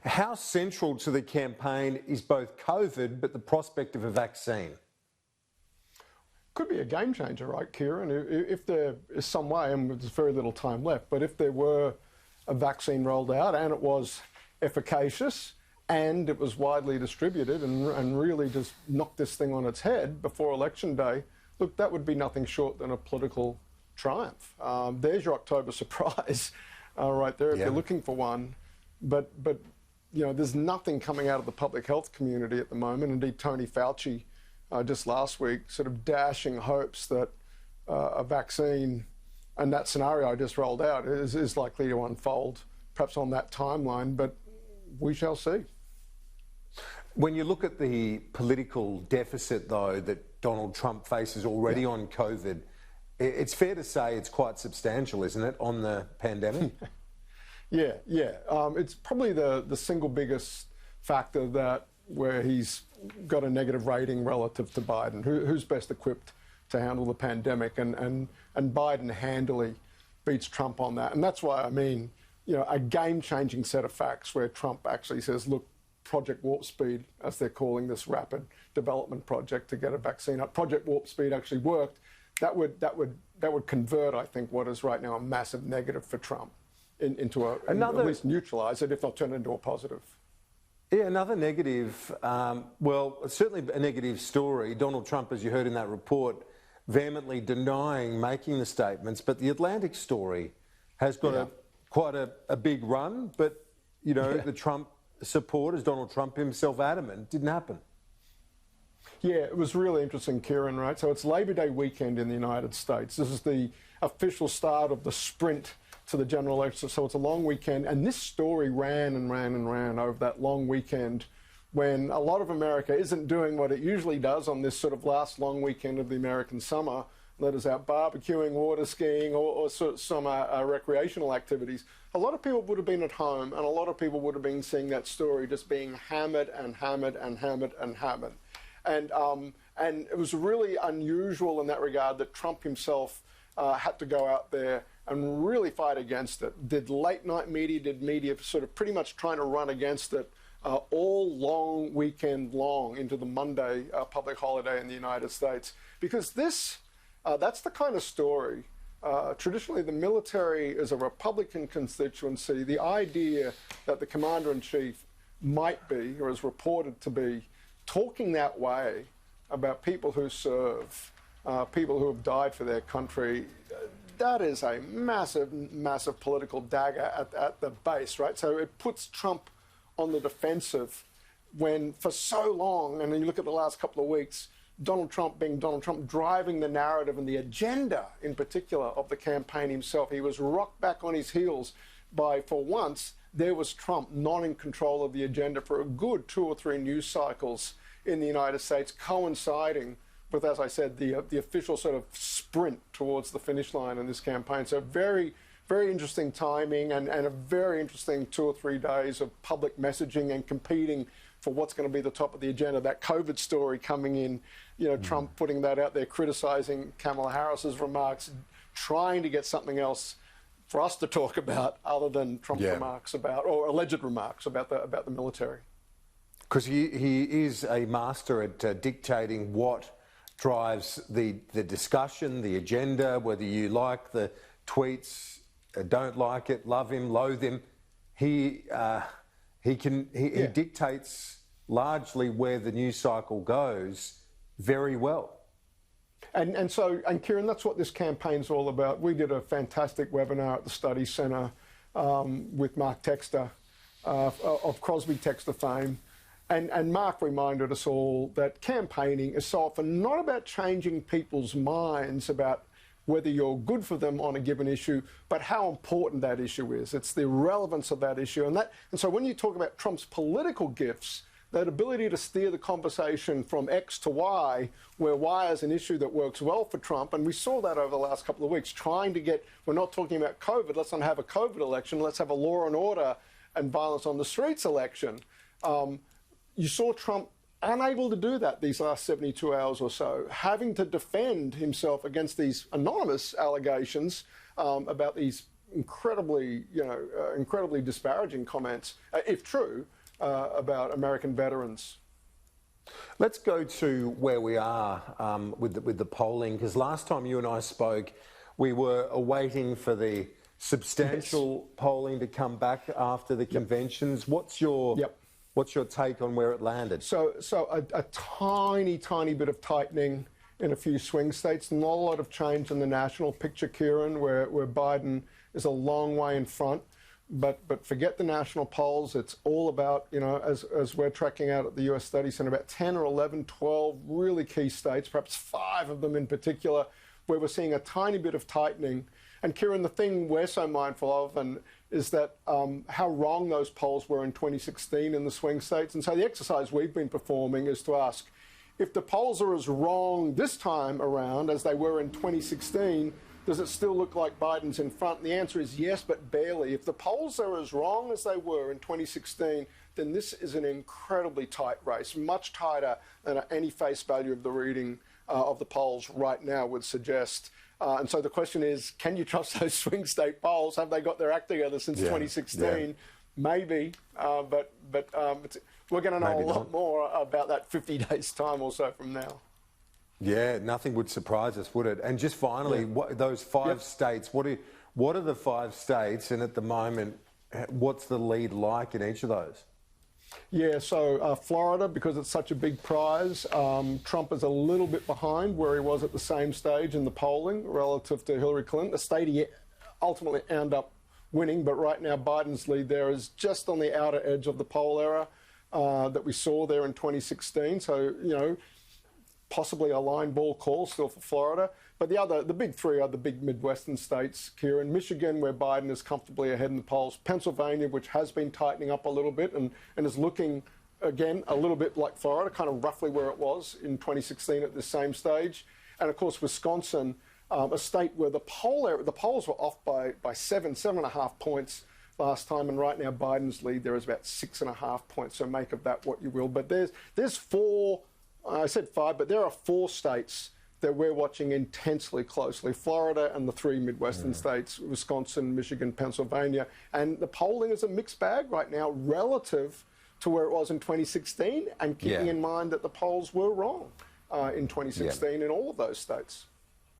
How central to the campaign is both COVID but the prospect of a vaccine? Could be a game changer, right, Kieran? If there is some way, and there's very little time left, but if there were a vaccine rolled out and it was efficacious and it was widely distributed and really just knocked this thing on its head before Election Day, look, that would be nothing short than a political triumph. There's your October surprise right there if you're looking for one. But you know, there's nothing coming out of the public health community at the moment. Indeed, Tony Fauci just last week sort of dashing hopes that a vaccine and that scenario I just rolled out is likely to unfold, perhaps on that timeline, but we shall see. When you look at the political deficit, though, that Donald Trump faces already on COVID, it's fair to say it's quite substantial, isn't it, on the pandemic? Yeah. It's probably the single biggest factor that where he's got a negative rating relative to Biden. Who's best equipped to handle the pandemic? And Biden handily beats Trump on that. And that's why, I mean, you know, a game-changing set of facts where Trump actually says, look, Project Warp Speed, as they're calling this rapid development project to get a vaccine out. Project Warp Speed actually worked. That would convert, I think, what is right now a massive negative for Trump into at least neutralise it, if not turn it into a positive. Yeah, another negative, well, certainly a negative story. Donald Trump, as you heard in that report, vehemently denying making the statements, but the Atlantic story has got quite a big run, but, you know, the Trump supporters, Donald Trump himself adamant, didn't happen. Yeah, it was really interesting, Kieran, right? So it's Labor Day weekend in the United States. This is the official start of the sprint to the general election. So it's a long weekend. And this story ran and ran and ran over that long weekend when a lot of America isn't doing what it usually does on this sort of last long weekend of the American summer. Let us out barbecuing, water skiing, or sort of some recreational activities. A lot of people would have been at home, and a lot of people would have been seeing that story just being hammered and hammered and hammered and hammered. And it was really unusual in that regard that Trump himself had to go out there and really fight against it. Did late night media, did media sort of pretty much trying to run against it all long weekend long into the Monday public holiday in the United States. Because that's the kind of story. Traditionally, the military is a Republican constituency. The idea that the commander-in-chief might be, or is reported to be, talking that way about people who serve, people who have died for their country, that is a massive, massive political dagger at the base, right? So it puts Trump on the defensive when for so long, and then you look at the last couple of weeks, Donald Trump being Donald Trump, driving the narrative and the agenda in particular of the campaign himself. He was rocked back on his heels by, for once, there was Trump not in control of the agenda for a good 2 or 3 news cycles in the United States, coinciding with, as I said, the official sort of sprint towards the finish line in this campaign. So very, very interesting timing and a very interesting 2 or 3 days of public messaging and competing for what's going to be the top of the agenda. That COVID story coming in, you know, Trump putting that out there, criticising Kamala Harris's remarks, trying to get something else for us to talk about other than Trump's remarks about, or alleged remarks about the military. Because he is a master at dictating what drives the discussion, the agenda, whether you like the tweets, don't like it, love him, loathe him. He dictates largely where the news cycle goes very well. And Kieran, that's what this campaign's all about. We did a fantastic webinar at the Study Centre with Mark Textor of Crosby Textor fame. And Mark reminded us all that campaigning is so often not about changing people's minds about whether you're good for them on a given issue, but how important that issue is. It's the relevance of that issue. And so when you talk about Trump's political gifts, that ability to steer the conversation from X to Y, where Y is an issue that works well for Trump, and we saw that over the last couple of weeks, trying to get, we're not talking about COVID, let's not have a COVID election, let's have a law and order and violence on the streets election. You saw Trump unable to do that these last 72 hours or so, having to defend himself against these anonymous allegations about these incredibly, incredibly disparaging comments, if true, about American veterans. Let's go to where we are with the polling, because last time you and I spoke, we were awaiting for the substantial polling to come back after the conventions. What's your take on where it landed? So a tiny bit of tightening in a few swing states. Not a lot of change in the national picture, Kieran, where Biden is a long way in front. But forget the national polls. It's all about, as we're tracking out at the US Study Center, about 10 or 11, 12 really key states, perhaps 5 of them in particular, where we're seeing a tiny bit of tightening. And Kieran, the thing we're so mindful of is that how wrong those polls were in 2016 in the swing states. And so the exercise we've been performing is to ask, if the polls are as wrong this time around as they were in 2016, does it still look like Biden's in front? And the answer is yes, but barely. If the polls are as wrong as they were in 2016, then this is an incredibly tight race, much tighter than any face value of the reading of the polls right now would suggest. And so the question is, can you trust those swing state polls? Have they got their act together since 2016? Yeah. Maybe, but we're going to know a lot more about that 50 days' time or so from now. Yeah, nothing would surprise us, would it? And just finally, those 5 states, what are the 5 states? And at the moment, what's the lead like in each of those? Yeah, so Florida, because it's such a big prize, Trump is a little bit behind where he was at the same stage in the polling relative to Hillary Clinton. The state he ultimately ended up winning, but right now Biden's lead there is just on the outer edge of the poll error that we saw there in 2016. So, possibly a line ball call still for Florida. But the big 3 are the big Midwestern states, Kieran. Michigan, where Biden is comfortably ahead in the polls. Pennsylvania, which has been tightening up a little bit and is looking, again, a little bit like Florida, kind of roughly where it was in 2016 at the same stage. And, of course, Wisconsin, a state where the polls were off by 7.5 points last time. And right now, Biden's lead there is about 6.5 points. So make of that what you will. But there's 4... I said 5, but there are 4 states that we're watching intensely closely. Florida and the 3 Midwestern states, Wisconsin, Michigan, Pennsylvania. And the polling is a mixed bag right now relative to where it was in 2016, and keeping in mind that the polls were wrong in 2016 in all of those states.